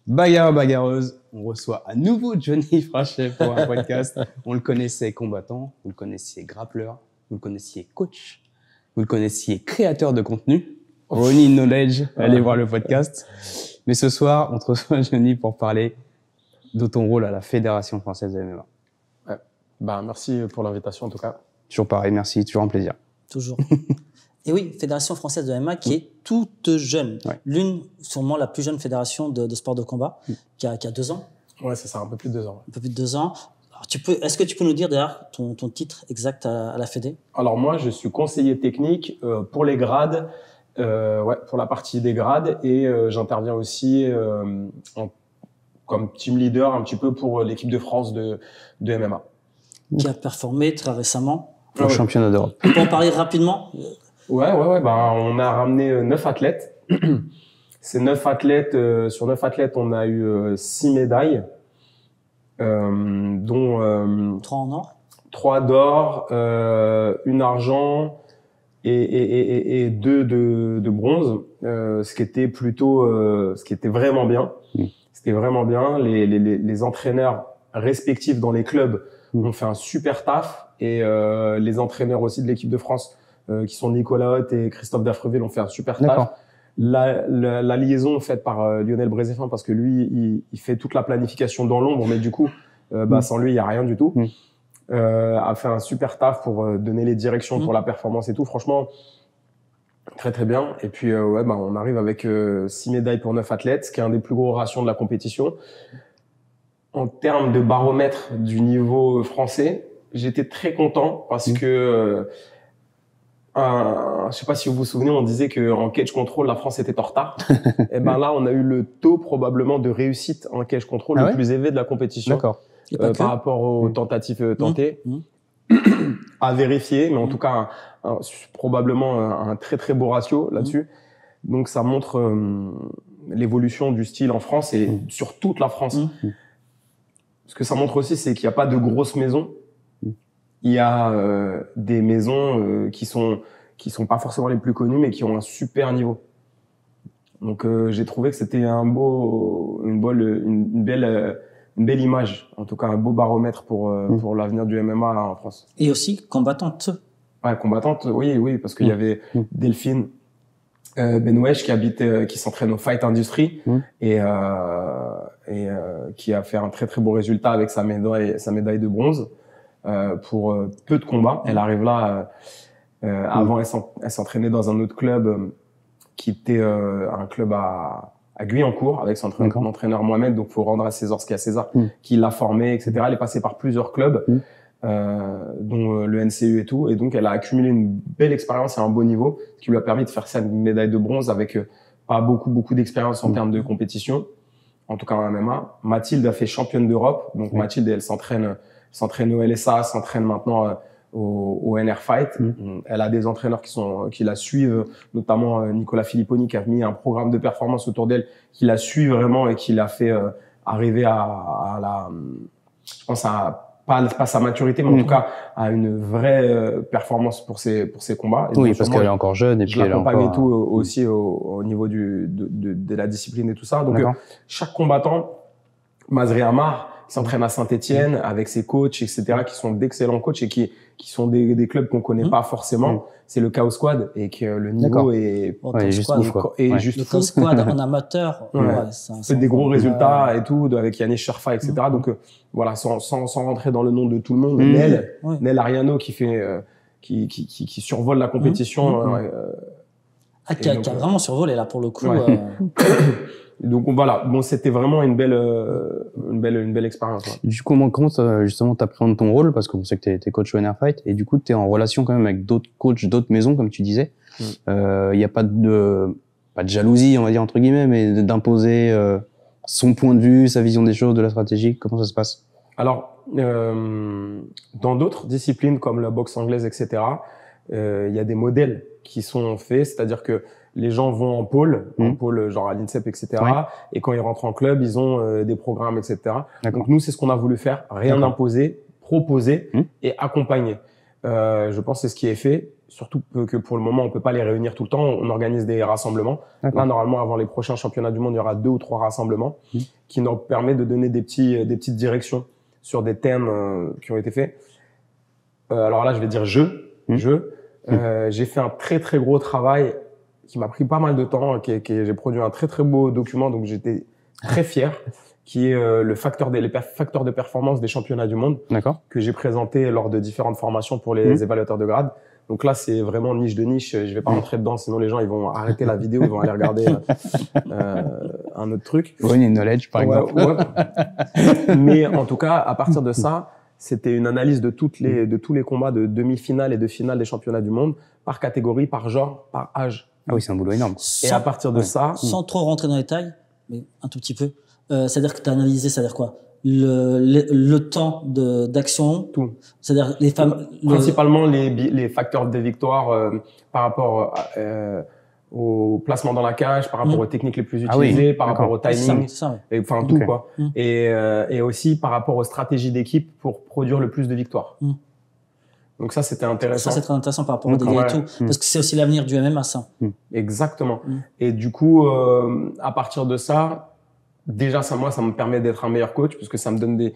Bagarre, bagarreuse, on reçoit à nouveau Johnny Frachet pour un podcast. On le connaissait combattant, vous le connaissiez grappleur, vous le connaissiez coach, vous le connaissiez créateur de contenu. Ronnie Knowledge, allez voir le podcast. Mais ce soir, on te reçoit Johnny pour parler de ton rôle à la Fédération Française de MMA. Ouais. Merci pour l'invitation en tout cas. Toujours pareil, merci, toujours un plaisir. Toujours. Et oui, Fédération Française de MMA qui est toute jeune. Ouais. L'une, sûrement la plus jeune fédération de sport de combat, qui a 2 ans. Ouais, c'est ça, un peu plus de 2 ans. Un peu plus de 2 ans. Est-ce que tu peux nous dire d'ailleurs ton titre exact à la Fédé? Alors moi, je suis conseiller technique pour les grades, pour la partie des grades, et j'interviens aussi comme team leader un petit peu pour l'équipe de France de MMA. Qui a performé très récemment. Au championnat d'Europe. On peut en parler rapidement? Ouais. On a ramené 9 athlètes. Ces 9 athlètes, sur 9 athlètes, on a eu 6 médailles, dont 3 en or. 3 d'or, 1 argent et 2 de bronze, ce qui était vraiment bien. C'était vraiment bien. Les entraîneurs respectifs dans les clubs ont fait un super taf, et les entraîneurs aussi de l'équipe de France, qui sont Nicolas Hoth et Christophe Dafreville, ont fait un super taf. La liaison faite par Lionel Brézéfin, parce que lui, il fait toute la planification dans l'ombre, mais du coup, sans lui, il y a rien du tout. A fait un super taf pour donner les directions pour la performance et tout. Franchement, très très bien. Et puis on arrive avec 6 médailles pour 9 athlètes, ce qui est un des plus gros rations de la compétition. En termes de baromètre du niveau français, j'étais très content parce que je sais pas si vous vous souvenez, on disait que en cage control, la France était en retard. Et là, on a eu le taux probablement de réussite en cage control le plus élevé de la compétition. D'accord. Par rapport aux tentatives tentées. À vérifier, mais en tout cas, probablement un très très beau ratio là-dessus. Donc ça montre l'évolution du style en France et sur toute la France. Ce que ça montre aussi, c'est qu'il n'y a pas de grosses maisons. Il y a des maisons qui sont pas forcément les plus connues, mais qui ont un super niveau. Donc j'ai trouvé que c'était une belle image, en tout cas un beau baromètre pour l'avenir du MMA en France. Et aussi combattante. Ouais, combattante, oui, parce qu'il y avait Delphine Benouèche qui s'entraîne au Fight Industry et qui a fait un très très beau résultat avec sa médaille de bronze pour peu de combats. Elle arrive là. Avant, elle s'entraînait dans un autre club qui était un club à Guyancourt avec son entraîneur Mohamed. Donc, faut rendre à César ce qu'il y a à César, qui l'a formé, etc. Elle est passée par plusieurs clubs, dont le NCU et tout. Et donc, elle a accumulé une belle expérience et un beau niveau, ce qui lui a permis de faire sa médaille de bronze avec pas beaucoup d'expérience en termes de compétition, en tout cas en MMA. Mathilde a fait championne d'Europe. Donc, Mathilde, elle s'entraîne au LSA, s'entraîne maintenant au NR Fight. Elle a des entraîneurs qui la suivent, notamment Nicolas Filipponi, qui a mis un programme de performance autour d'elle, qui la suit vraiment et qui l'a fait arriver à la, je pense pas sa maturité, mais en tout cas à une vraie performance pour ses combats. Et parce qu'elle est encore jeune et puis elle est encore et tout aussi au niveau de la discipline et tout ça. Donc chaque combattant, Mazri Amar, il s'entraîne à Saint-Étienne avec ses coachs, etc., qui sont d'excellents coachs et qui sont des clubs qu'on connaît pas forcément. C'est le Chaos Squad et que le niveau est juste ouf, quoi. Le Chaos Squad en amateur, fait des gros résultats et tout, avec Yannick Sherfa, etc. Donc voilà, sans rentrer dans le nom de tout le monde, Nel Ariano qui fait qui survole la compétition. Qui a vraiment survolé là pour le coup. Donc voilà, c'était vraiment une belle expérience. Ouais. Du coup, comment justement t'appréhendes ton rôle, parce qu'on sait que t'es coach au NR Fight et du coup t'es en relation quand même avec d'autres coachs, d'autres maisons comme tu disais. Il y a pas de jalousie, on va dire entre guillemets, mais d'imposer son point de vue, sa vision des choses, de la stratégie. Comment ça se passe? Alors dans d'autres disciplines comme la boxe anglaise, etc., il y a des modèles qui sont faits, c'est-à-dire que les gens vont en pôle genre à l'INSEP, etc. Et quand ils rentrent en club, ils ont des programmes, etc. Donc nous, c'est ce qu'on a voulu faire, rien imposer, proposer et accompagner. Je pense que c'est ce qui est fait. surtout que pour le moment, on peut pas les réunir tout le temps. On organise des rassemblements. Là, normalement, avant les prochains championnats du monde, il y aura 2 ou 3 rassemblements qui nous permettent de donner des petites directions sur des thèmes qui ont été faits. Alors là, je vais dire j'ai fait un très, très gros travail qui m'a pris pas mal de temps, j'ai produit un très, très beau document, donc j'étais très fier, qui est les facteurs de performance des championnats du monde, que j'ai présenté lors de différentes formations pour les évaluateurs de grade. Donc là, c'est vraiment niche de niche. Je vais pas rentrer dedans, sinon les gens ils vont arrêter la vidéo, ils vont aller regarder un autre truc. Winning knowledge, par exemple. Ouais. Mais en tout cas, à partir de ça, c'était une analyse de tous les combats de demi-finale et de finale des championnats du monde, par catégorie, par genre, par âge. Ah oui, c'est un boulot énorme. Et à partir de ça, sans trop rentrer dans les détails, mais un tout petit peu, c'est-à-dire que tu as analysé, c'est-à-dire quoi? Le temps d'action, tout. C'est-à-dire les femmes, principalement les facteurs de victoire par rapport au placement dans la cage, par rapport aux techniques les plus utilisées, par rapport au timing, et, enfin tout quoi. Et aussi par rapport aux stratégies d'équipe pour produire le plus de victoires. Donc ça, c'était intéressant. Ça, c'est très intéressant par rapport aux dégâts et tout, parce que c'est aussi l'avenir du MMA, ça. Exactement. Et du coup, à partir de ça, déjà, ça me permet d'être un meilleur coach, parce que ça me donne des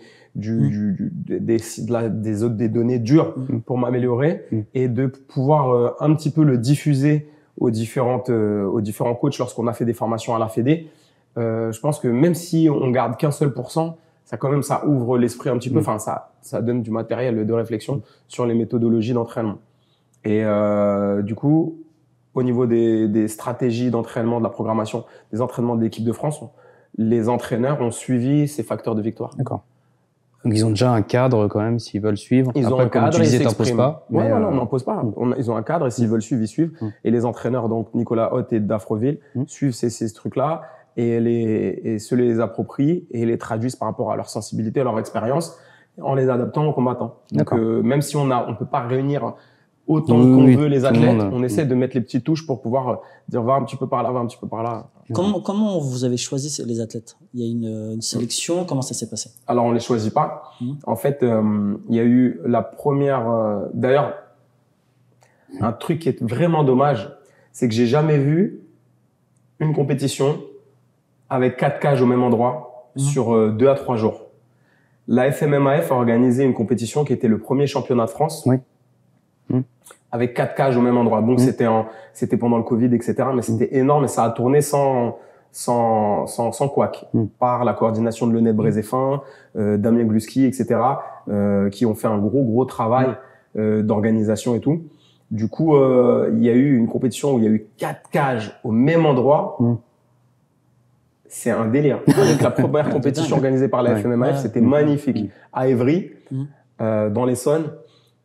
données dures pour m'améliorer et de pouvoir un petit peu le diffuser aux différents coachs lorsqu'on a fait des formations à la Fédé. Je pense que même si on garde qu'un seul %, ça ouvre l'esprit un petit peu. Enfin, ça donne du matériel de réflexion sur les méthodologies d'entraînement. Et du coup, au niveau des stratégies d'entraînement, de la programmation, des entraînements de l'équipe de France, les entraîneurs ont suivi ces facteurs de victoire. D'accord. Donc ils ont déjà un cadre quand même s'ils veulent suivre. Ils ont un cadre, comme tu disais, t'imposes pas. Ouais, on n'impose pas. Ils ont un cadre et s'ils veulent suivre, ils suivent. Et les entraîneurs, donc Nicolas Hoth et Dafroville, suivent ces trucs-là et se les approprient et les traduisent par rapport à leur sensibilité, à leur expérience, en les adaptant aux combattants. Donc même si on peut pas réunir autant qu'on veut les athlètes, on essaie de mettre les petites touches pour pouvoir dire va un petit peu par là, va un petit peu par là. Comment vous avez choisi les athlètes? Il y a une sélection, comment ça s'est passé? Alors on les choisit pas. En fait, il y a eu la première. D'ailleurs, un truc qui est vraiment dommage, c'est que j'ai jamais vu une compétition avec 4 cages au même endroit sur 2 à 3 jours. La FMMAF a organisé une compétition qui était le premier championnat de France. Avec 4 cages au même endroit. Donc c'était pendant le Covid, etc. Mais c'était énorme et ça a tourné sans couac. Par la coordination de Lenette Brézéfin, Damien Gluski, etc. Qui ont fait un gros travail d'organisation et tout. Du coup, il y a eu une compétition où il y a eu 4 cages au même endroit. C'est un délire. Avec la première compétition organisée par la FMMAF, c'était magnifique. À Évry, dans l'Essonne.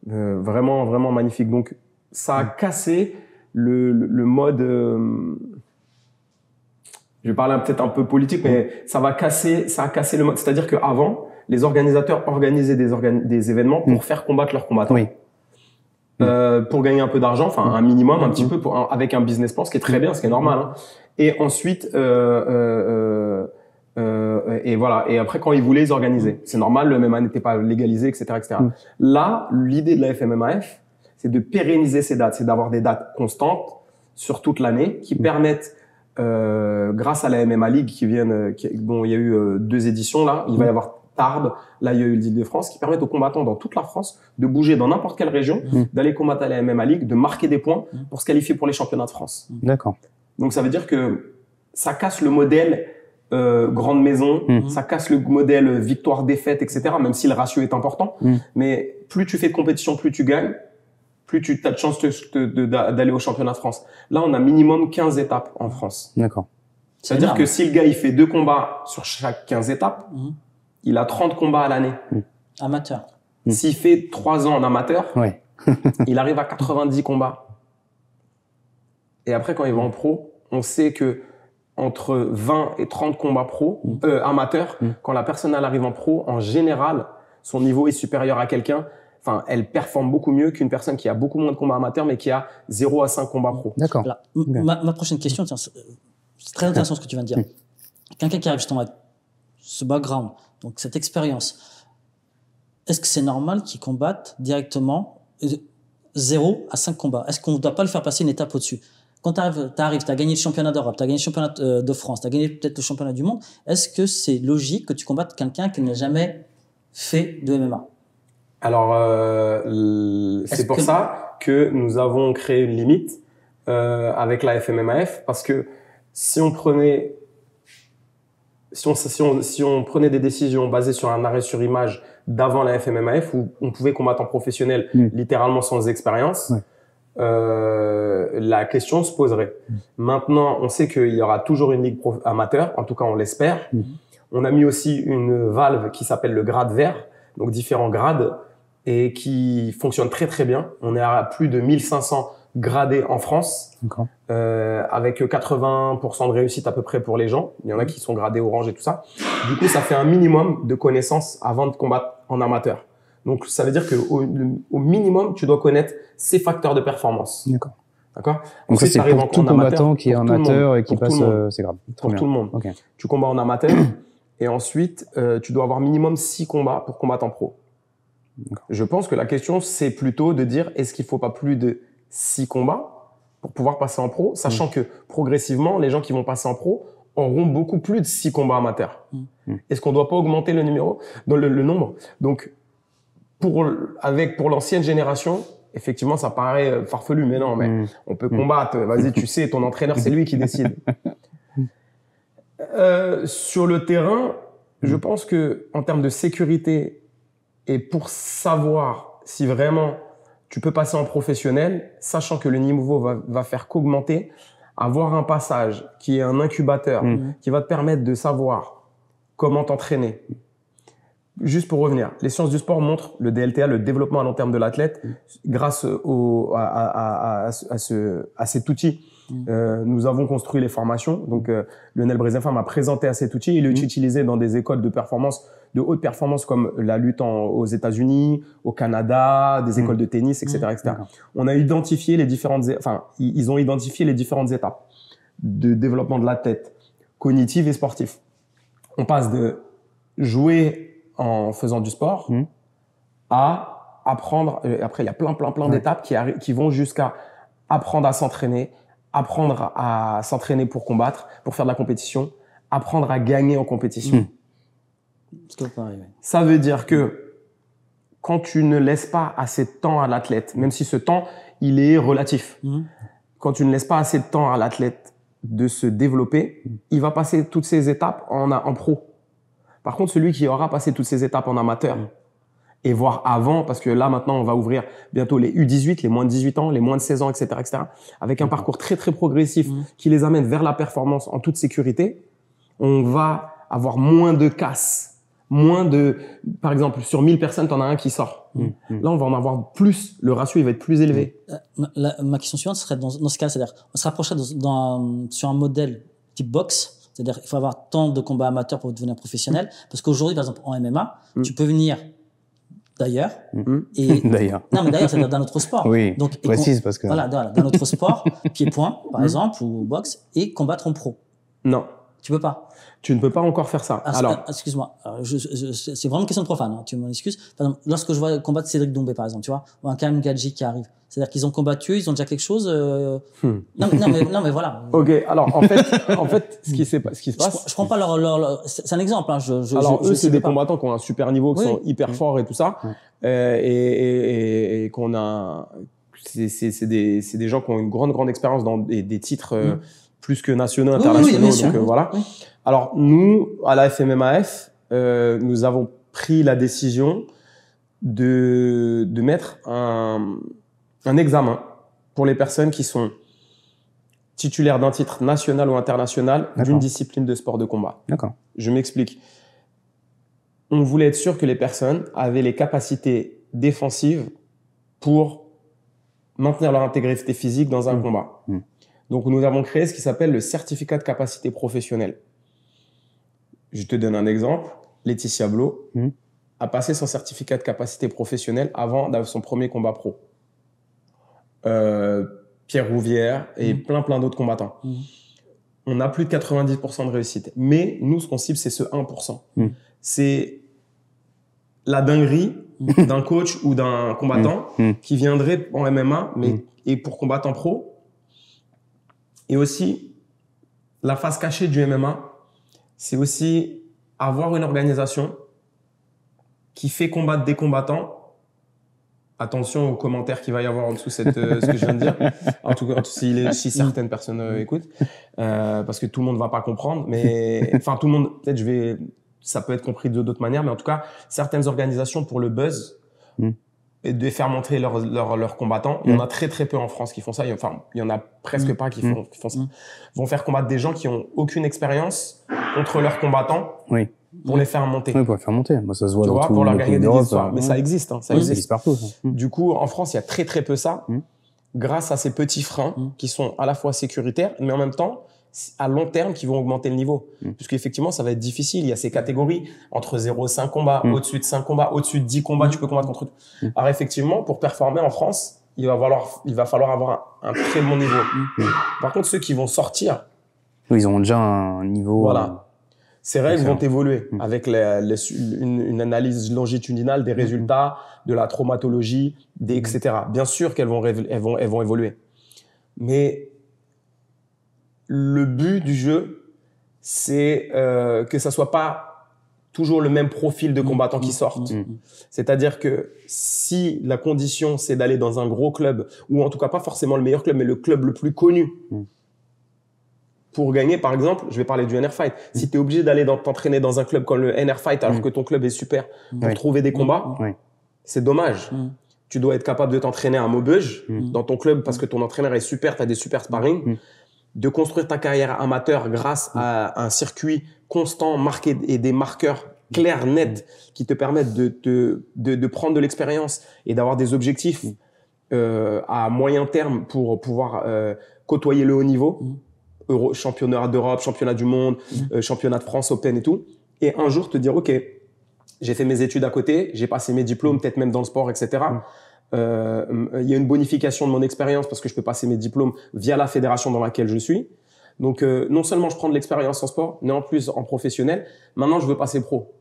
Vraiment magnifique. Donc, ça a cassé le mode. Je vais parler peut-être un peu politique, mais ça a cassé le mode. C'est-à-dire qu'avant, les organisateurs organisaient des événements pour faire combattre leurs combattants. Pour gagner un peu d'argent, enfin un minimum, un petit peu, avec un business plan, ce qui est très bien, ce qui est normal. Hein. Et ensuite, et voilà. Et après, quand ils voulaient, ils organisaient. C'est normal, le MMA n'était pas légalisé, etc., etc. Là, l'idée de la FMMAF, c'est de pérenniser ces dates, c'est d'avoir des dates constantes sur toute l'année qui permettent, grâce à la MMA League il y a eu 2 éditions là, il va y avoir Tarbes, là il y a eu l'Île-de-France, qui permettent aux combattants dans toute la France de bouger dans n'importe quelle région, d'aller combattre à la MMA League, de marquer des points pour se qualifier pour les championnats de France. D'accord. Donc ça veut dire que ça casse le modèle grande maison, ça casse le modèle victoire-défaite, etc. Même si le ratio est important. Mais plus tu fais de compétition, plus tu gagnes, plus tu as de chance d'aller au championnat de France. Là, on a minimum 15 étapes en France. D'accord. C'est-à-dire que si le gars il fait 2 combats sur chaque 15 étapes, il a 30 combats à l'année. Amateur. S'il fait 3 ans en amateur, il arrive à 90 combats. Et après, quand il va en pro, on sait que entre 20 et 30 combats pro, amateurs, quand la personne elle arrive en pro, en général, son niveau est supérieur à quelqu'un. Enfin, elle performe beaucoup mieux qu'une personne qui a beaucoup moins de combats amateurs, mais qui a 0 à 5 combats pro. D'accord. Ma prochaine question, tiens, c'est très intéressant ce que tu viens de dire. Quelqu'un qui arrive justement avec ce background, donc cette expérience, est-ce que c'est normal qu'il combatte directement 0 à 5 combats. Est-ce qu'on ne doit pas le faire passer une étape au-dessus? Quand tu arrives, tu as gagné le championnat d'Europe, tu as gagné le championnat de France, tu as gagné peut-être le championnat du monde, est-ce que c'est logique que tu combattes quelqu'un qui n'a jamais fait de MMA? Alors, c'est pour ça que nous avons créé une limite avec la FMMAF, parce que si on prenait des décisions basées sur un arrêt sur image d'avant la FMMAF, où on pouvait combattre en professionnel littéralement sans expérience, la question se poserait. Maintenant, on sait qu'il y aura toujours une ligue amateur, en tout cas on l'espère. On a mis aussi une valve qui s'appelle le grade vert, donc différents grades, et qui fonctionne très très bien. On est à plus de 1500 gradés en France, avec 80% de réussite à peu près pour les gens. Il y en a qui sont gradés orange et tout ça. Du coup, ça fait un minimum de connaissances avant de combattre en amateur. Donc, ça veut dire que au minimum, tu dois connaître ces facteurs de performance. D'accord. Donc ça, c'est pour tout combattant qui est amateur et qui passe ces grades. Pour tout le monde. Tu combats en amateur et ensuite, tu dois avoir minimum 6 combats pour combattre en pro. Je pense que la question, c'est plutôt de dire, est-ce qu'il faut pas plus de 6 combats pour pouvoir passer en pro, sachant que progressivement, les gens qui vont passer en pro auront beaucoup plus de 6 combats amateurs. Est-ce qu'on doit pas augmenter le nombre? Donc, pour l'ancienne génération, effectivement, ça paraît farfelu, mais non, mais on peut combattre. Vas-y, tu sais, ton entraîneur, c'est lui qui décide. Sur le terrain, je pense que en termes de sécurité et pour savoir si vraiment tu peux passer en professionnel, sachant que le niveau va faire qu'augmenter, avoir un passage qui est un incubateur, qui va te permettre de savoir comment t'entraîner. Juste pour revenir, les sciences du sport montrent le DLTA, le développement à long terme de l'athlète, grâce à cet outil. Nous avons construit les formations. Donc, Lionel Brézéfin m'a présenté à cet outil. Il est utilisé dans des écoles de performance, de haute performance, comme la lutte aux États-Unis, au Canada, des écoles de tennis, etc., etc. On a identifié ils ont identifié les différentes étapes de développement de la tête, cognitive et sportif. On passe de jouer en faisant du sport à apprendre. Après, il y a plein d'étapes qui vont jusqu'à apprendre à s'entraîner, apprendre à s'entraîner pour combattre, pour faire de la compétition, apprendre à gagner en compétition. Ça veut dire que quand tu ne laisses pas assez de temps à l'athlète, même si ce temps, il est relatif, quand tu ne laisses pas assez de temps à l'athlète de se développer, il va passer toutes ces étapes en pro. Par contre, celui qui aura passé toutes ces étapes en amateur, et voire avant, parce que là, maintenant, on va ouvrir bientôt les U18, les moins de 18 ans, les moins de 16 ans, etc., avec un parcours très, très progressif qui les amène vers la performance en toute sécurité, on va avoir moins de casse, par exemple, sur 1000 personnes, t'en as un qui sort. Là, on va en avoir plus, le ratio, il va être plus élevé. Ma question suivante serait dans ce cas, c'est-à-dire, on se rapprocherait sur un modèle type boxe. C'est-à-dire qu'il faut avoir tant de combats amateurs pour devenir professionnel. Parce qu'aujourd'hui, par exemple, en MMA, tu peux venir d'ailleurs. D'ailleurs. Non, mais d'ailleurs, c'est-à-dire d'un autre sport. Oui, donc, précise parce que... Voilà, d'un autre sport, pied-point, par exemple, ou boxe, et combattre en pro. Non. Tu peux pas. Tu ne peux pas encore faire ça. Excuse-moi. C'est vraiment une question de profane, hein, tu m'en excuses. Par exemple, lorsque je vois combattre Cédric Doumbé, par exemple, tu vois, ou un Karim Gadji qui arrive. C'est-à-dire qu'ils ont combattu, ils ont déjà quelque chose. Non, mais voilà. Ok. Alors en fait, ce qui se passe. Je prends pas c'est un exemple. Hein, eux, c'est des combattants qui ont un super niveau, qui sont hyper forts et tout ça, et qu'on a. C'est des gens qui ont une grande expérience dans des titres plus que nationaux, internationaux. Donc voilà. Alors nous, à la FMMAF, nous avons pris la décision de mettre un examen pour les personnes qui sont titulaires d'un titre national ou international d'une discipline de sport de combat. Je m'explique. On voulait être sûr que les personnes avaient les capacités défensives pour maintenir leur intégrité physique dans un combat. Donc, nous avons créé ce qui s'appelle le certificat de capacité professionnelle. Je te donne un exemple. Laetitia Blo a passé son certificat de capacité professionnelle avant d'avoir son premier combat pro. Pierre Rouvière et plein d'autres combattants. On a plus de 90% de réussite. Mais nous, ce qu'on cible, c'est ce 1%. C'est la dinguerie d'un coach ou d'un combattant qui viendrait en MMA, mais et pour combattant pro. Et aussi, la face cachée du MMA, c'est aussi avoir une organisation qui fait combattre des combattants. Attention aux commentaires qu'il va y avoir en dessous ce que je viens de dire. En tout cas, si certaines personnes écoutent, parce que tout le monde va pas comprendre, mais enfin tout le monde, peut-être ça peut être compris de d'autres manières, mais en tout cas, certaines organisations pour le buzz et de faire montrer leurs combattants, il y en a très très peu en France qui font ça. Enfin, il y en a presque pas qui font ça. Vont faire combattre des gens qui ont aucune expérience contre leurs combattants. Oui. Pour les faire monter. Oui, pour les faire monter. Moi, ça se voit tu dans vois, tout pour leur le gagner des histoires. Mais ça existe, hein, ça existe partout. Ça. Du coup, en France, il y a très très peu ça, grâce à ces petits freins qui sont à la fois sécuritaires, mais en même temps, à long terme, qui vont augmenter le niveau. Puisqu'effectivement, ça va être difficile. Il y a ces catégories entre 0 et 5 combats, au-dessus de 5 combats, au-dessus de 10 combats, tu peux combattre contre eux. Alors effectivement, pour performer en France, il va falloir avoir un très bon niveau. Par contre, ceux qui vont sortir, ils ont déjà un niveau. Voilà. Ces règles vont évoluer avec une analyse longitudinale des résultats, de la traumatologie, etc. Bien sûr qu'elles vont évoluer. Mais le but du jeu, c'est que ça soit pas toujours le même profil de combattants qui sortent. C'est-à-dire que si la condition, c'est d'aller dans un gros club, ou en tout cas pas forcément le meilleur club, mais le club le plus connu, pour gagner, par exemple, je vais parler du NR Fight. Si tu es obligé d'aller t'entraîner dans un club comme le NR Fight alors que ton club est super pour trouver des combats, c'est dommage. Tu dois être capable de t'entraîner à Maubeuge dans ton club parce que ton entraîneur est super, tu as des super sparring, de construire ta carrière amateur grâce à un circuit constant, marqué et des marqueurs clairs, nets, qui te permettent de prendre de l'expérience et d'avoir des objectifs à moyen terme pour pouvoir côtoyer le haut niveau. Championnat d'Europe, championnat du monde, championnat de France, Open et tout. Et un jour te dire, OK, j'ai fait mes études à côté, j'ai passé mes diplômes, peut-être même dans le sport, etc. Il y a une bonification de mon expérience parce que je peux passer mes diplômes via la fédération dans laquelle je suis. Donc, non seulement je prends de l'expérience en sport, mais en plus en professionnel. Maintenant, je veux passer pro.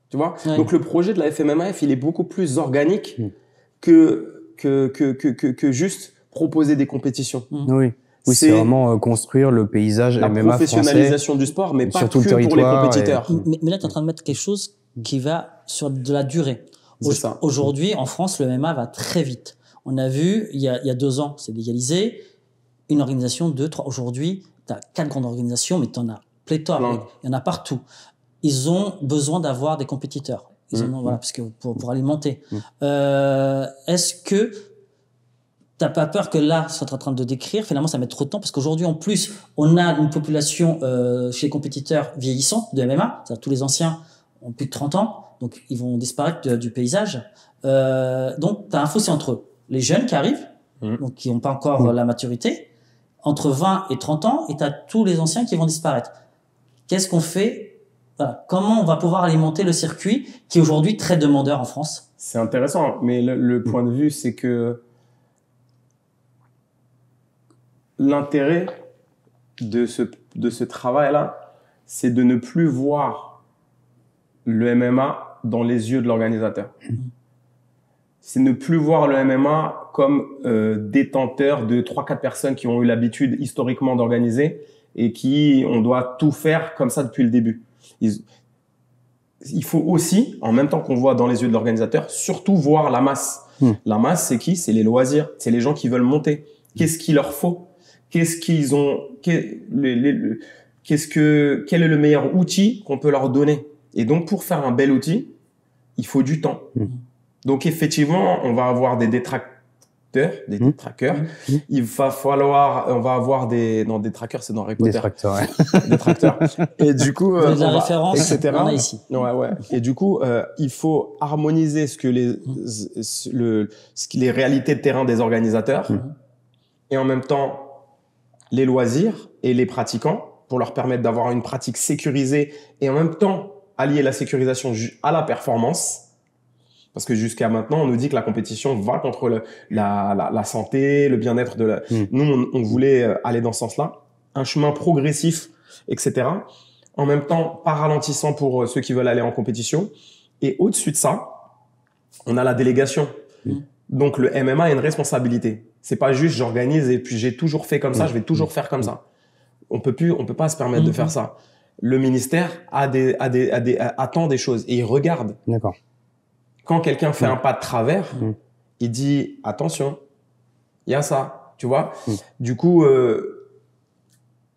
Tu vois? Donc, le projet de la FMMAF, il est beaucoup plus organique que juste proposer des compétitions. Oui, c'est vraiment construire le paysage la MMA professionnalisation français, du sport, mais pas surtout que pour les compétiteurs. Mais là, tu es en train de mettre quelque chose qui va sur de la durée. C'est ça. Aujourd'hui, en France, le MMA va très vite. On a vu, il y a 2 ans, c'est légalisé. Une organisation, 2, 3. Aujourd'hui, tu as 4 grandes organisations, mais tu en as pléthore. Il y en a partout. Ils ont besoin d'avoir des compétiteurs. Voilà, parce que pour alimenter. Est-ce que t'as pas peur que là, ce soit en train de décrire, finalement, ça met trop de temps parce qu'aujourd'hui, en plus, on a une population chez les compétiteurs vieillissants de MMA, c'est-à-dire tous les anciens ont plus de 30 ans, donc ils vont disparaître du paysage. Donc, t'as un fossé entre les jeunes qui arrivent, donc qui n'ont pas encore la maturité, entre 20 et 30 ans, et t'as tous les anciens qui vont disparaître. Qu'est-ce qu'on fait? Voilà. Comment on va pouvoir alimenter le circuit qui est aujourd'hui très demandeur en France? C'est intéressant, mais le point de vue, c'est que l'intérêt de ce travail-là, c'est de ne plus voir le MMA dans les yeux de l'organisateur. C'est ne plus voir le MMA comme détenteur de 3-4 personnes qui ont eu l'habitude historiquement d'organiser et qui, on doit tout faire comme ça depuis le début. Il faut aussi, en même temps qu'on voit dans les yeux de l'organisateur, surtout voir la masse. La masse, c'est qui? C'est les loisirs, c'est les gens qui veulent monter. Qu'est-ce qu'il leur faut? Qu'est-ce qu'ils ont, quel est le meilleur outil qu'on peut leur donner? Et donc, pour faire un bel outil, il faut du temps. Donc, effectivement, on va avoir des détracteurs, des détraqueurs. Il va falloir, on va avoir des trackers, c'est dans Harry Potter. Détracteurs, Des tracteurs. Et du coup, de la référence, etc. on a ici. Ouais. Et du coup, il faut harmoniser ce que les réalités de terrain des organisateurs et en même temps, les loisirs et les pratiquants pour leur permettre d'avoir une pratique sécurisée et en même temps allier la sécurisation à la performance. Parce que jusqu'à maintenant, on nous dit que la compétition va contre la santé, le bien-être de la... Nous, on voulait aller dans ce sens-là. Un chemin progressif, etc. En même temps, pas ralentissant pour ceux qui veulent aller en compétition. Et au-dessus de ça, on a la délégation. Donc, le MMA a une responsabilité. C'est pas juste j'organise et puis j'ai toujours fait comme ça, je vais toujours faire comme ça. On peut pas se permettre de faire ça. Le ministère attend des choses et il regarde. D'accord. Quand quelqu'un fait un pas de travers, il dit attention, il y a ça, tu vois. Du coup,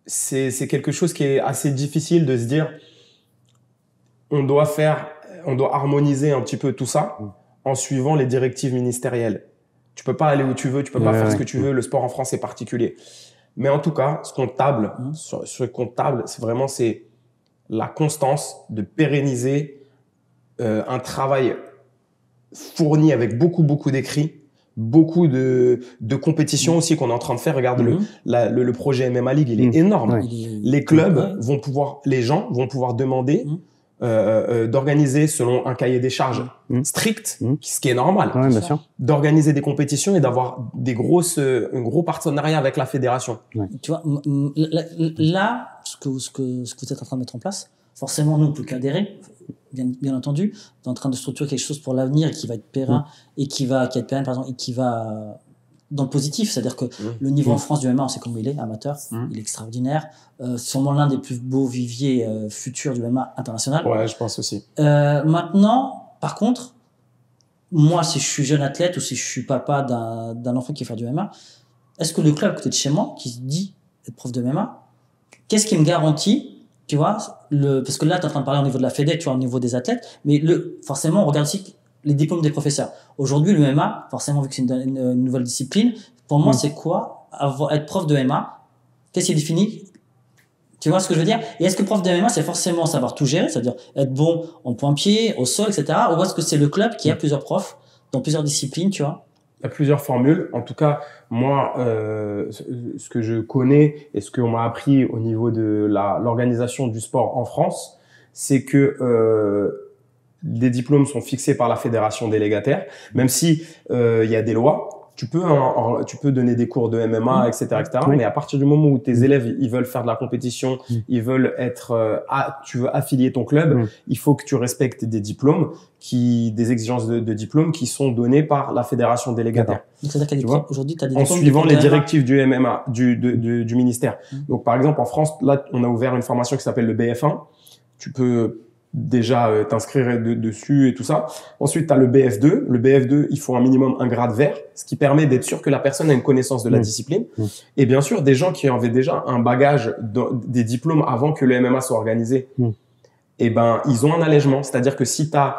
c'est quelque chose qui est assez difficile de se dire on doit harmoniser un petit peu tout ça en suivant les directives ministérielles. Tu peux pas aller où tu veux, tu peux pas faire ce que tu veux. Le sport en France est particulier. Mais en tout cas, ce qu'on table, c'est la constance de pérenniser un travail fourni avec beaucoup d'écrits, beaucoup de compétitions aussi qu'on est en train de faire. Regarde le projet MMA League, il est énorme. Les clubs les gens vont pouvoir demander d'organiser selon un cahier des charges strict, ce qui est normal, bien sûr. d'organiser des compétitions et d'avoir un gros partenariat avec la fédération. Tu vois, là, ce que vous êtes en train de mettre en place, forcément, nous, on ne peut qu'adhérer, bien entendu. On est en train de structurer quelque chose pour l'avenir qui va être périn et qui va être pérenne, par exemple, et qui va dans le positif, c'est-à-dire que le niveau en France du MMA, on sait comment il est, amateur, il est extraordinaire, sûrement l'un des plus beaux viviers futurs du MMA international. Ouais, je pense aussi. Maintenant, par contre, moi, si je suis jeune athlète ou si je suis papa d'un enfant qui veut faire du MMA, est-ce que le club à côté de chez moi, qui se dit être prof de MMA, qu'est-ce qui me garantit, tu vois, parce que là, tu es en train de parler au niveau de la fédé, tu vois, au niveau des athlètes, mais forcément, on regarde aussi les diplômes des professeurs. Aujourd'hui, le MMA, forcément, vu que c'est une nouvelle discipline, pour moi, c'est quoi être prof de MMA? Qu'est-ce qui est défini? Tu vois ce que je veux dire? Et est-ce que prof de MMA, c'est forcément savoir tout gérer, c'est-à-dire être bon en point-pied, au sol, etc. Ou est-ce que c'est le club qui a plusieurs profs dans plusieurs disciplines, tu vois? Il y a plusieurs formules. En tout cas, moi, ce que je connais et ce qu'on m'a appris au niveau de l'organisation du sport en France, c'est que des diplômes sont fixés par la fédération délégataire, même si il y a des lois. Tu peux donner des cours de MMA, etc., etc. Mais à partir du moment où tes élèves, ils veulent faire de la compétition, ils veulent tu veux affilier ton club, il faut que tu respectes des diplômes des exigences de diplômes qui sont données par la fédération délégataire. Donc, c'est-à-dire qu'aujourd'hui, tu as des en diplômes suivant les directives du MMA, du ministère. Donc, par exemple, en France, là, on a ouvert une formation qui s'appelle le BF1. Tu peux déjà t'inscrire dessus et tout ça. Ensuite, tu as le BF2. Le BF2, il faut un minimum un grade vert, ce qui permet d'être sûr que la personne a une connaissance de la discipline. Et bien sûr, des gens qui avaient déjà un bagage des diplômes avant que le MMA soit organisé, et ben ils ont un allègement. C'est-à-dire que si tu as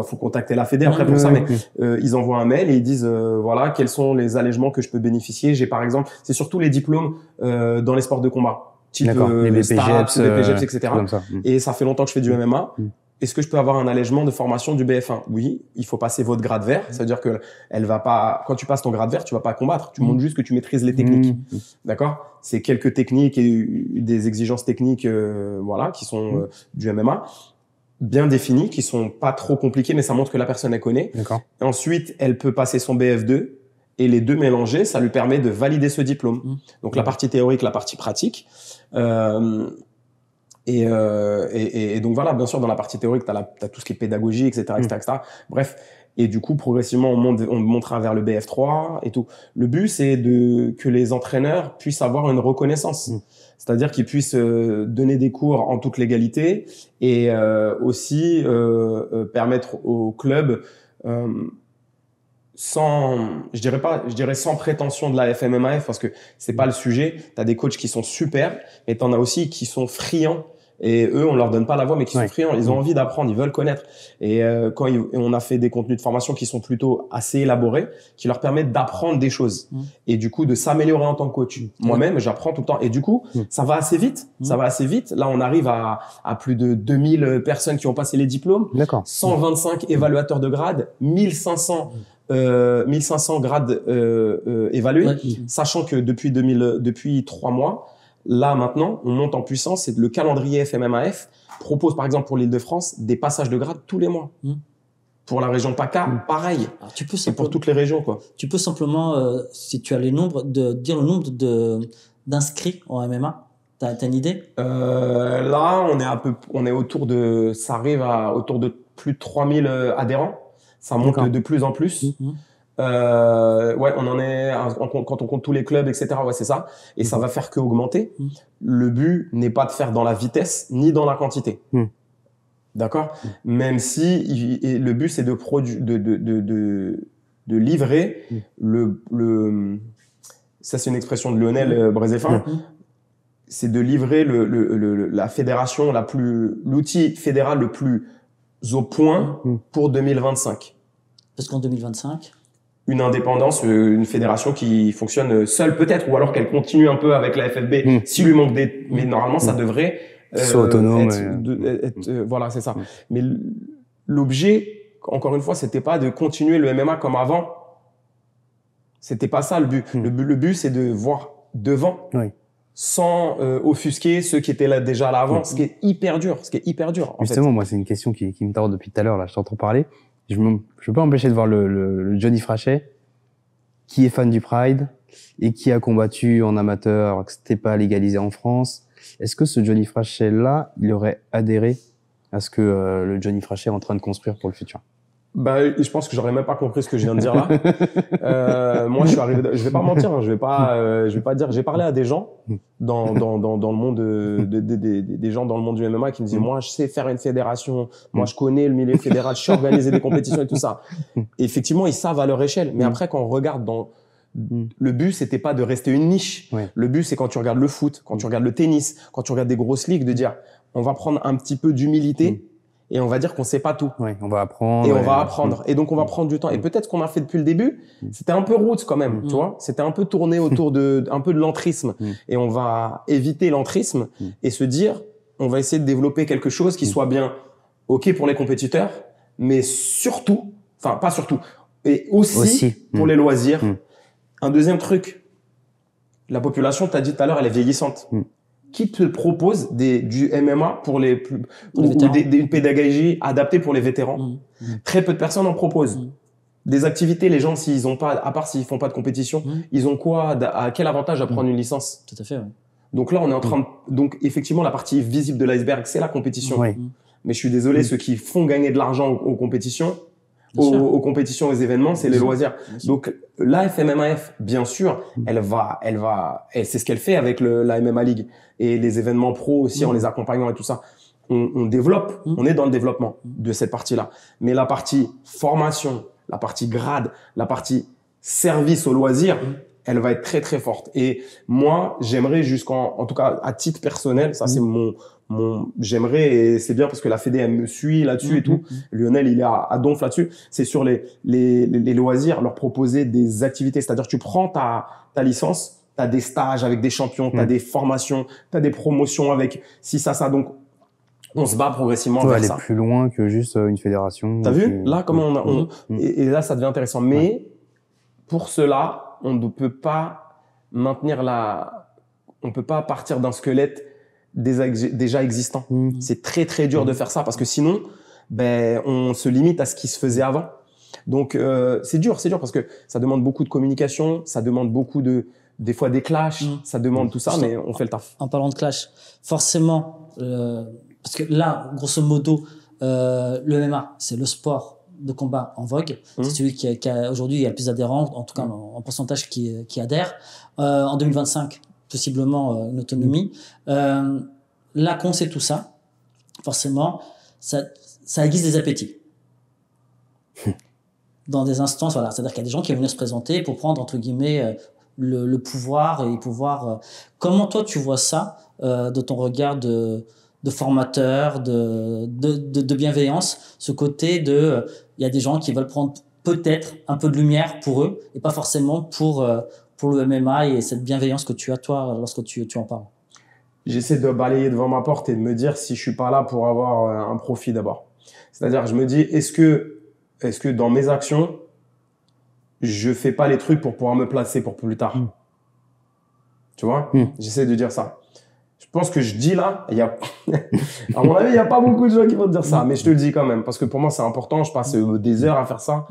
faut contacter la fédé après pour ça, mais ils envoient un mail et ils disent voilà, quels sont les allègements que je peux bénéficier. J'ai par exemple, c'est surtout les diplômes dans les sports de combat. Type les BPGEPS, etc. Comme ça. Et ça fait longtemps que je fais du MMA. Est-ce que je peux avoir un allègement de formation du BF1? Oui, il faut passer votre grade vert. Ça veut dire que quand tu passes ton grade vert, tu vas pas combattre. Tu montres juste que tu maîtrises les techniques. D'accord? C'est quelques techniques et des exigences techniques, qui sont du MMA bien définies, qui sont pas trop compliquées, mais ça montre que la personne elle connaît. D'accord. Ensuite, elle peut passer son BF2. Et les deux mélangés, ça lui permet de valider ce diplôme. Donc la partie théorique, la partie pratique. Et donc voilà, bien sûr, dans la partie théorique, t'as tout ce qui est pédagogie, etc., etc. Bref. Et du coup, progressivement, on montera vers le BF3 et tout. Le but, c'est que les entraîneurs puissent avoir une reconnaissance. C'est-à-dire qu'ils puissent donner des cours en toute légalité et aussi permettre au club je dirais sans prétention de la FMMAF parce que c'est pas le sujet. T'as des coachs qui sont super, mais t'en as aussi qui sont friands. Et eux, on leur donne pas la voix, mais qui sont friands. Ils ont envie d'apprendre, ils veulent connaître. Et on a fait des contenus de formation qui sont plutôt assez élaborés, qui leur permettent d'apprendre des choses. Et du coup, de s'améliorer en tant que coach. Moi-même, j'apprends tout le temps. Et du coup, ça va assez vite. Ça va assez vite. Là, on arrive à plus de 2000 personnes qui ont passé les diplômes. D'accord. 125 évaluateurs de grades, 1500 grades évalués, sachant que depuis 3 mois, là maintenant, on monte en puissance et le calendrier FMMAF propose par exemple pour l'Île-de-France des passages de grades tous les mois. Pour la région PACA, pareil. C'est pour toutes les régions, quoi. Tu peux simplement, si tu as dire le nombre d'inscrits en MMA. T'as une idée? Là, on est autour de plus de 3000 adhérents. Ça monte D'accord. de plus en plus. Ouais, on en est, quand on compte tous les clubs, etc. Ouais, c'est ça. Et ça va faire que augmenter. Le but n'est pas de faire dans la vitesse ni dans la quantité. D'accord? Même si le but, c'est de livrer ça c'est une expression de Lionel Brézéfin, c'est de livrer la fédération l'outil fédéral le plus au point pour 2025. Parce qu'en 2025, une indépendance, une fédération qui fonctionne seule peut-être, ou alors qu'elle continue un peu avec la FFB s'il lui manque des... Mais normalement, ça devrait soit autonome. Voilà, c'est ça. Mais l'objet, encore une fois, c'était pas de continuer le MMA comme avant. C'était pas ça le but. Le but, c'est de voir devant, sans offusquer ceux qui étaient là déjà là avant, ce qui est hyper dur. Justement, moi, c'est une question qui me taraude depuis tout à l'heure. Là, je t'entends parler. Je peux pas m'empêcher de voir le Johnny Frachet, qui est fan du Pride et qui a combattu en amateur, alors que c'était pas légalisé en France. Est-ce que ce Johnny Frachet-là, il aurait adhéré à ce que le Johnny Frachet est en train de construire pour le futur? Bah, je pense que j'aurais même pas compris ce que je viens de dire là. Moi, je suis arrivé, je vais pas mentir, hein, je vais pas dire, j'ai parlé à des gens dans le monde des gens dans le monde du MMA qui me disaient, moi, je sais faire une fédération, moi, je connais le milieu fédéral, je sais organiser des compétitions et tout ça. Et effectivement, ils savent à leur échelle. Mais après, quand on regarde le but, c'était pas de rester une niche. Le but, c'est quand tu regardes le foot, quand tu regardes le tennis, quand tu regardes des grosses ligues, de dire, on va prendre un petit peu d'humilité. Et on va dire qu'on sait pas tout. On va apprendre. Et on va apprendre. Et donc, on va prendre du temps. Et peut-être qu'on a fait depuis le début, c'était un peu roots quand même, tu vois. C'était un peu tourné autour un peu de l'entrisme. Et on va éviter l'entrisme et se dire, on va essayer de développer quelque chose qui soit bien OK pour les compétiteurs, mais surtout, enfin, pas surtout, et aussi pour les loisirs. Un deuxième truc, la population, t'as dit tout à l'heure, elle est vieillissante. Qui te propose du MMA pour les plus, ou une pédagogie adaptée pour les vétérans. Très peu de personnes en proposent. Des activités, les gens, s'ils ont pas, à part s'ils font pas de compétition, ils ont quoi, à quel avantage à prendre une licence? Tout à fait, Donc là, on est en train de, donc effectivement, la partie visible de l'iceberg, c'est la compétition. Mais je suis désolé, ceux qui font gagner de l'argent aux compétitions, aux compétitions, aux événements, c'est les loisirs. Donc, la FMMAF, bien sûr, elle c'est ce qu'elle fait avec la MMA League et les événements pro aussi en les accompagnant et tout ça. On développe, on est dans le développement de cette partie-là. Mais la partie formation, la partie grade, la partie service aux loisirs, elle va être très, très forte. Et moi, j'aimerais en tout cas, à titre personnel, ça c'est j'aimerais, et c'est bien parce que la Fédé, elle me suit là-dessus et tout. Lionel, il est à donf là-dessus. C'est sur les loisirs, leur proposer des activités. C'est-à-dire, tu prends ta licence, t'as des stages avec des champions, t'as des formations, t'as des promotions avec ça. Donc, on se bat progressivement vers ça. Aller plus loin que juste une fédération. T'as vu? Là, comment et là, ça devient intéressant. Mais, pour cela, on ne peut pas on peut pas partir d'un squelette déjà existant. C'est très, très dur de faire ça parce que sinon, on se limite à ce qui se faisait avant. Donc, c'est dur parce que ça demande beaucoup de communication, ça demande beaucoup des fois des clashs, ça demande tout ça, mais on fait le taf. En parlant de clash, forcément, parce que là, grosso modo, le MMA, c'est le sport de combat en vogue. C'est celui qui a aujourd'hui, il y a le plus d'adhérents, en tout cas en pourcentage qui adhèrent. En 2025, possiblement une autonomie. Là qu'on sait tout ça, forcément, ça aiguise des appétits. Dans des instances, voilà. C'est-à-dire qu'il y a des gens qui vont venir se présenter pour prendre, entre guillemets, le pouvoir et pouvoir... Comment toi, tu vois ça de ton regard de formateur, de bienveillance, ce côté il y a des gens qui veulent prendre peut-être un peu de lumière pour eux et pas forcément pour le MMA et cette bienveillance que tu as, toi, lorsque tu en parles? J'essaie de balayer devant ma porte et de me dire si je suis pas là pour avoir un profit d'abord. C'est-à-dire, je me dis, est-ce que dans mes actions, je fais pas les trucs pour pouvoir me placer pour plus tard? Tu vois? J'essaie de dire ça. Je pense que je dis là, à mon avis, il y a pas beaucoup de gens qui vont te dire ça, mais je te le dis quand même parce que pour moi, c'est important. Je passe des heures à faire ça.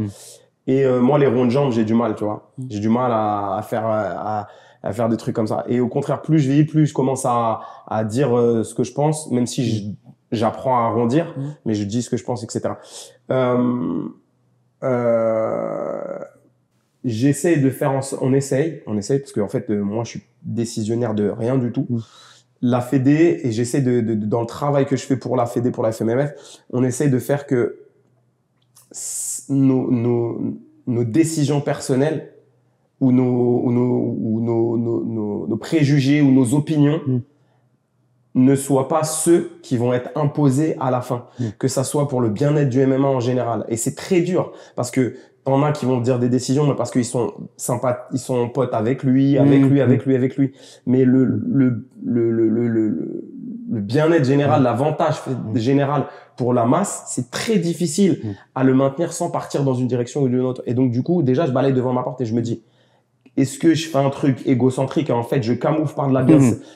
Et moi, les ronds de jambes, j'ai du mal, tu vois. J'ai du mal à faire des trucs comme ça. Et au contraire, plus je vieillis, plus je commence à dire ce que je pense, même si j'apprends à arrondir, mais je dis ce que je pense, etc. J'essaie de faire, on essaye, parce que en fait, moi, je suis décisionnaire de rien du tout. La Fédé, et j'essaie dans le travail que je fais pour la Fédé, pour la FMMF, on essaie de faire que nos décisions personnelles ou nos préjugés ou nos opinions ne soient pas ceux qui vont être imposés à la fin, que ça soit pour le bien-être du MMA en général. Et c'est très dur parce que t'en as qui vont dire des décisions, mais parce qu'ils sont sympas, ils sont potes avec lui. Mais le bien-être général, l'avantage général pour la masse, c'est très difficile à le maintenir sans partir dans une direction ou d'une autre. Et donc, du coup, déjà, je balaye devant ma porte et je me dis, est-ce que je fais un truc égocentrique et en fait, je camoufle par de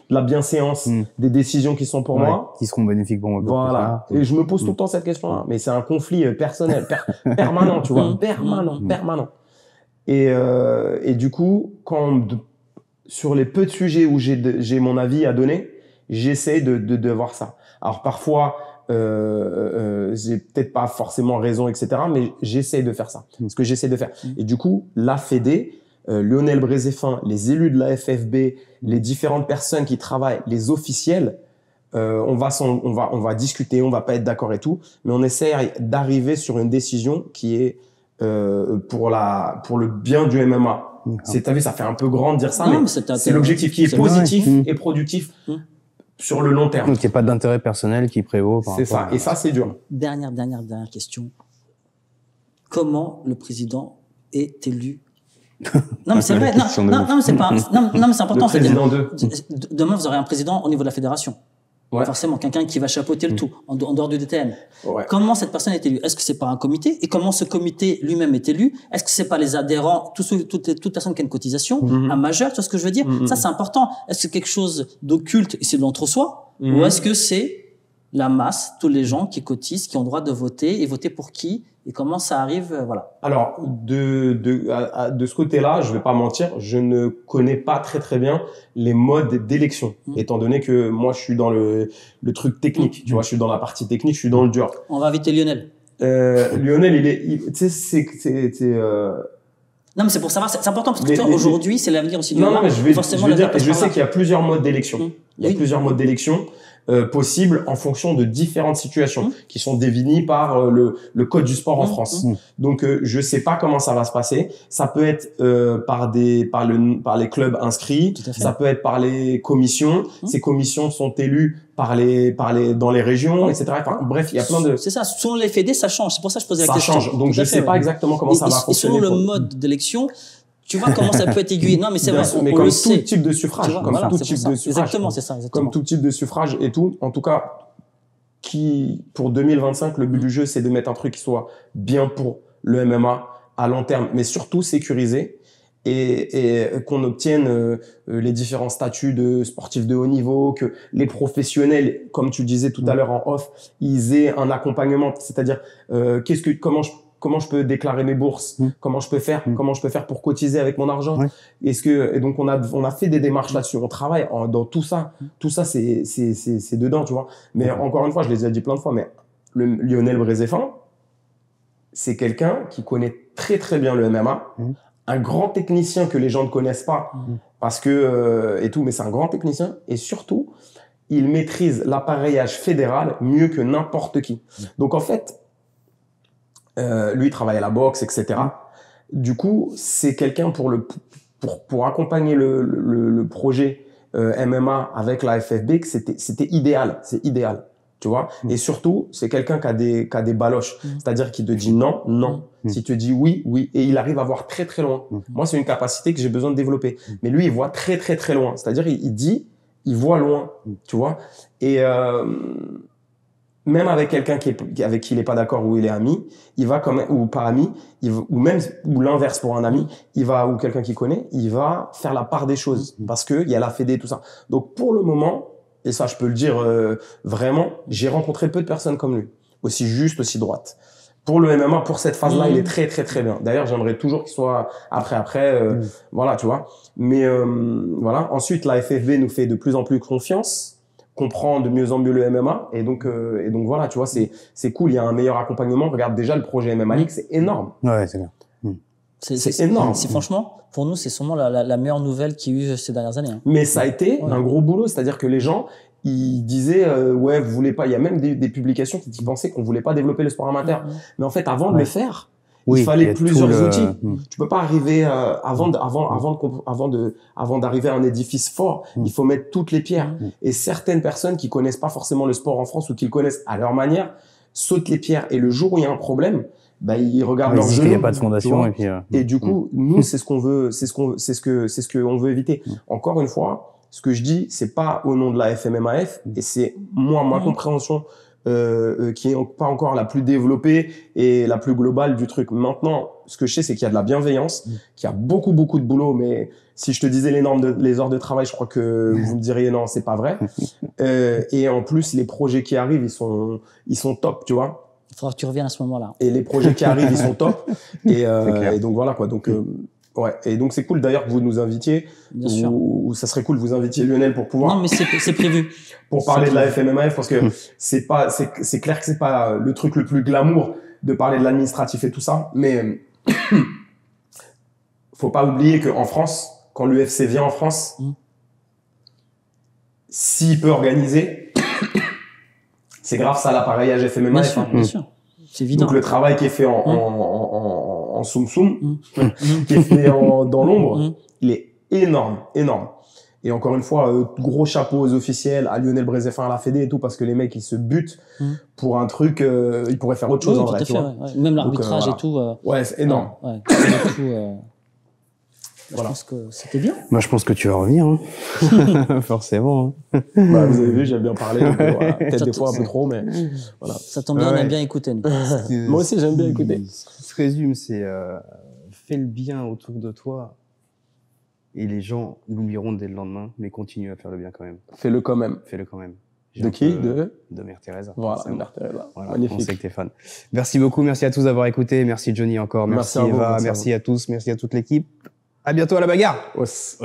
la bienséance des décisions qui sont pour moi, qui seront bénéfiques pour moi. Voilà. Et je me pose tout le temps cette question-là. Mais c'est un conflit personnel, permanent, tu vois, permanent. Et du coup, sur les peu de sujets où j'ai mon avis à donner, j'essaie de voir ça. Alors parfois, j'ai peut-être pas forcément raison, etc. Mais j'essaie de faire ça. Ce que j'essaie de faire. Et du coup, la Fédé, Lionel Brézéfin, les élus de la FFB, les différentes personnes qui travaillent, les officiels, on va discuter, on va pas être d'accord et tout, mais on essaie d'arriver sur une décision qui est pour le bien du MMA. T'as vu, ça fait un peu grand de dire ça, mais c'est l'objectif qui est positif et productif sur le long terme. Donc il n'y a pas d'intérêt personnel qui prévaut. C'est ça, et ça c'est dur. Dernière question. Comment le président est élu? Non mais c'est vrai, non mais c'est pas, non mais c'est important. Le président demain vous aurez un président au niveau de la fédération. Ouais. Forcément, quelqu'un qui va chapeauter le tout, en dehors du DTN. Ouais. Comment cette personne est élue? Est-ce que c'est par un comité? Et comment ce comité lui-même est élu? Est-ce que c'est pas les adhérents, toute personne qui a une cotisation, un majeur, tu vois ce que je veux dire? Ça, c'est important. Est-ce que c'est quelque chose d'occulte et c'est de l'entre-soi? Ou est-ce que c'est la masse, tous les gens qui cotisent, qui ont le droit de voter et voter pour qui? Et comment ça arrive, voilà. Alors, de ce côté-là, je vais pas mentir, je ne connais pas très bien les modes d'élection, étant donné que moi, je suis dans le truc technique, tu vois, je suis dans la partie technique, je suis dans le dur. On va inviter Lionel. Lionel, tu sais, non, mais c'est pour savoir, c'est important parce que aujourd'hui, c'est l'avenir aussi du MMA. Non, mais je vais dire, je sais qu'il y a plusieurs modes d'élection. Il y a plusieurs modes d'élection. Possibles en fonction de différentes situations qui sont définies par le code du sport en France. Donc je sais pas comment ça va se passer. Ça peut être par les clubs inscrits, ça peut être par les commissions. Ces commissions sont élues dans les régions, etc. Enfin, bref, il y a plein de. C'est ça. Selon les fédés, ça change. C'est pour ça que je posais la question. Ça change. Donc je sais pas exactement comment ça va fonctionner. Et selon le mode d'élection, tu vois comment ça peut être aiguillé. Non, mais c'est vrai. Mais comme tout type de suffrage. Comme tout type de suffrage. Exactement, c'est ça. Comme tout type de suffrage et tout. En tout cas, pour 2025, le but du jeu, c'est de mettre un truc qui soit bien pour le MMA à long terme, mais surtout sécurisé et qu'on obtienne les différents statuts de sportifs de haut niveau, que les professionnels, comme tu disais tout à l'heure en off, ils aient un accompagnement. C'est-à-dire, comment je peux déclarer mes bourses, comment je peux faire pour cotiser avec mon argent. Et donc on a fait des démarches là-dessus, on travaille dans tout ça c'est dedans, tu vois. Mais encore une fois, je les ai dit plein de fois, mais Lionel Brézéfin, c'est quelqu'un qui connaît très bien le MMA, un grand technicien que les gens ne connaissent pas parce que et tout, mais c'est un grand technicien et surtout il maîtrise l'appareillage fédéral mieux que n'importe qui. Donc en fait, lui, il travaille à la boxe, etc. Du coup, c'est quelqu'un pour accompagner le projet MMA avec la FFB, que c'était idéal. C'est idéal, tu vois. Et surtout, c'est quelqu'un qui a des baloches. C'est-à-dire qu'il te dit non. Si tu dis oui. Et il arrive à voir très loin. Moi, c'est une capacité que j'ai besoin de développer. Mais lui, il voit très loin. C'est-à-dire, il voit loin, tu vois. Et même avec quelqu'un avec qui il est pas d'accord ou il est ami, il va quand même, ou pas ami, ou l'inverse pour un ami, ou quelqu'un qu'il connaît, il va faire la part des choses parce que il y a la fédé, tout ça. Donc pour le moment, et ça je peux le dire vraiment, j'ai rencontré peu de personnes comme lui, aussi juste, aussi droite. Pour le MMA, pour cette phase-là, il est très bien. D'ailleurs, j'aimerais toujours qu'il soit après, voilà, tu vois. Mais voilà. Ensuite, la FFB nous fait de plus en plus confiance comprend de mieux en mieux le MMA. Et donc voilà, tu vois, c'est cool. Il y a un meilleur accompagnement. Regarde déjà le projet MMA League, c'est énorme. Ouais, c'est bien. C'est énorme. C'est franchement, pour nous, c'est sûrement la meilleure nouvelle qu'il y a eu ces dernières années. Hein. Mais ça a été un gros boulot. C'est-à-dire que les gens, ils disaient, ouais, vous voulez pas, il y a même des publications qui pensaient qu'on voulait pas développer le sport amateur. Mais en fait, avant de le faire, il fallait plusieurs outils. Tu peux pas arriver avant d'arriver à un édifice fort. Il faut mettre toutes les pierres. Et certaines personnes qui connaissent pas forcément le sport en France ou qui le connaissent à leur manière sautent les pierres. Et le jour où il y a un problème, bah ils regardent leurs genoux. Il n'y a pas de fondation et du coup, nous, c'est ce qu'on veut, c'est ce qu'on veut éviter. Encore une fois, ce que je dis, c'est pas au nom de la FMMAF et c'est ma compréhension qui est pas encore la plus développée et la plus globale du truc. Maintenant, ce que je sais, c'est qu'il y a de la bienveillance, qu'il y a beaucoup de boulot, mais si je te disais les heures de travail, je crois que vous me diriez non, c'est pas vrai. Et en plus, les projets qui arrivent, ils sont top, tu vois. Il faudra que tu reviennes à ce moment-là. Et les projets qui arrivent, ils sont top. Et donc voilà quoi. Donc ouais. Et donc c'est cool d'ailleurs que vous nous invitiez. Bien sûr. Ou ça serait cool que vous invitiez Lionel pour pouvoir. Non, mais c'est prévu. Pour parler de la FMMAF, parce que c'est clair que c'est pas le truc le plus glamour de parler de l'administratif et tout ça. Mais faut pas oublier qu'en France, quand l'UFC vient en France, s'il peut organiser, c'est grâce à l'appareillage FMMAF. Bien sûr. C'est évident. Donc le travail qui est fait en soum-soum, qui est fait dans l'ombre, il est énorme. Et encore une fois, gros chapeau aux officiels, à Lionel Brézéfin, à la Fédé et tout, parce que les mecs, ils se butent pour un truc, ils pourraient faire autre chose en vrai. Tout à fait, ouais. Même l'arbitrage et tout. Ouais, c'est énorme. Ouais. Je pense que c'était bien. Moi, je pense que tu vas revenir, hein. Forcément. Bah, vous avez vu, j'aime bien parler. Donc, voilà. Peut-être des fois un peu trop, mais voilà. Ça tombe bien, on aime bien écouter. Nous. Moi aussi, j'aime bien écouter. Ce qui se résume, c'est fais le bien autour de toi et les gens l'oublieront dès le lendemain, mais continue à faire le bien quand même. Fais-le quand même. Fais-le quand même. De qui? De Mère Teresa. Voilà, Mère Teresa. Voilà, magnifique. on sait que t'es fan. Merci beaucoup, merci à tous d'avoir écouté. Merci Johnny encore, merci Eva, merci à tous, merci à toute l'équipe. À bientôt à la bagarre. Os.